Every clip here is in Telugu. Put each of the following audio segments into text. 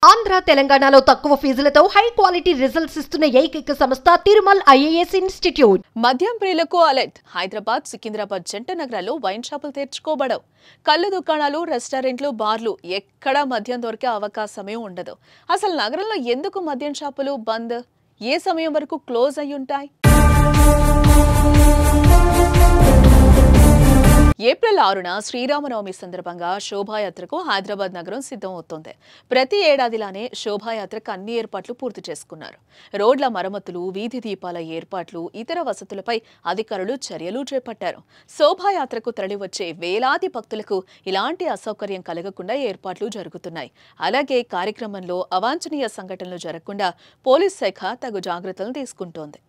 ఆంధ్ర తెలంగాణలో తక్కువ ఫీజులతో హై క్వాలిటీ రిజల్ట్స్ ఇస్తున్న ఏకైక సంస్థ తిరుమల్ ఐఏఎస్ ఇన్స్టిట్యూట్. మద్యం ప్రియులకు అలర్ట్. హైదరాబాద్, సికింద్రాబాద్ జంట నగరాల్లో వైన్ షాపులు తెరుచుకోబడవు. కళ్ళు దుకాణాలు, రెస్టారెంట్లు, బార్లు ఎక్కడా మద్యం దొరికే అవకాశమే ఉండదు. అసలు నగరంలో ఎందుకు మద్యం షాపులు బంద్? ఏ సమయం వరకు క్లోజ్ అయి ఉంటాయి? ఏప్రిల్ 6న శ్రీరామనవమి సందర్భంగా శోభాయాత్రకు హైదరాబాద్ నగరం సిద్ధమవుతోంది. ప్రతి ఏడాదిలానే శోభాయాత్రకు అన్ని ఏర్పాట్లు పూర్తి చేసుకున్నారు. రోడ్ల మరమ్మతులు, వీధి దీపాల ఏర్పాట్లు, ఇతర వసతులపై అధికారులు చర్యలు చేపట్టారు. శోభాయాత్రకు తరలివచ్చే వేలాది భక్తులకు ఇలాంటి అసౌకర్యం కలగకుండా ఏర్పాట్లు జరుగుతున్నాయి. అలాగే కార్యక్రమంలో అవాంఛనీయ సంఘటనలు జరగకుండా పోలీస్ శాఖ తగు జాగ్రత్తలు తీసుకుంటోంది.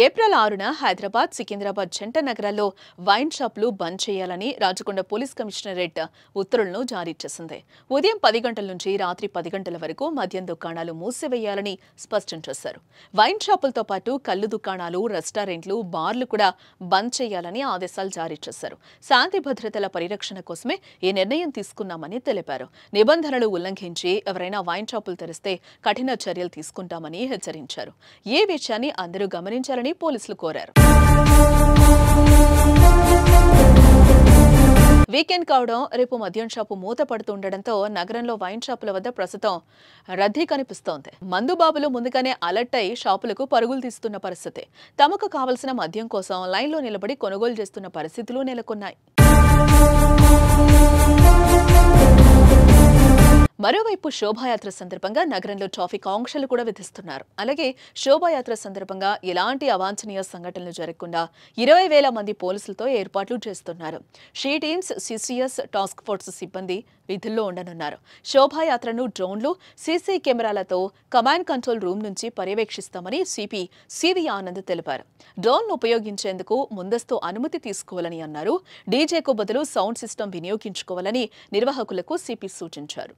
ఏప్రిల్ 6న హైదరాబాద్, సికింద్రాబాద్ జంట నగరాల్లో వైన్ షాపులు బంద్ చేయాలని రాచకొండ పోలీస్ కమిషనరేట్ ఉత్తర్వులను జారీ చేసింది. ఉదయం 10 గంటల నుంచి రాత్రి 10 గంటల వరకు మద్యం దుకాణాలు మూసివేయాలని స్పష్టం చేశారు. వైన్ షాపులతో పాటు కళ్ళు దుకాణాలు, రెస్టారెంట్లు, బార్లు కూడా బంద్ చేయాలని ఆదేశాలు జారీ చేశారు. శాంతి భద్రతల పరిరక్షణ కోసమే ఈ నిర్ణయం తీసుకున్నామని తెలిపారు. నిబంధనలు ఉల్లంఘించి ఎవరైనా వైన్ షాపులు తెరిస్తే కఠిన చర్యలు తీసుకుంటామని హెచ్చరించారు. ఈ విషయాన్ని అందరూ గమనించాలని పోలీసులు కోరారు. వీకెండ్ కావడం, రేపు మద్యం షాపు మూత పడుతుండటంతో నగరంలో వైన్ షాపుల వద్ద ప్రస్తుతం రద్దీ కనిపిస్తోంది. మందుబాబులు ముందుగానే అలర్ట్ అయి షాపులకు పరుగులు తీస్తున్న పరిస్థితి. తమకు కావలసిన మద్యం కోసం లైన్లో నిలబడి కొనుగోలు చేస్తున్న పరిస్థితులు నెలకొన్నాయి. మరోవైపు శోభాయాత్ర సందర్భంగా నగరంలో ట్రాఫిక్ ఆంక్షలు కూడా విధిస్తున్నారు. అలాగే శోభాయాత్ర సందర్భంగా ఎలాంటి అవాంఛనీయ సంఘటనలు జరగకుండా 20,000 మంది పోలీసులతో ఏర్పాట్లు చేస్తున్నారు. She teams, CCS, task force సిబ్బంది విధుల్లో ఉండనున్నారు. శోభాయాత్రను డ్రోన్లు, సీసీ కెమెరాలతో కమాండ్ కంట్రోల్ రూమ్ నుంచి పర్యవేక్షిస్తామని సిపి సివి ఆనంద్ తెలిపారు. డ్రోన్ ఉపయోగించేందుకు ముందస్తు అనుమతి తీసుకోవాలని అన్నారు. డీజేకు బదులు సౌండ్ సిస్టమ్ వినియోగించుకోవాలని నిర్వాహకులకు సిపి సూచించారు.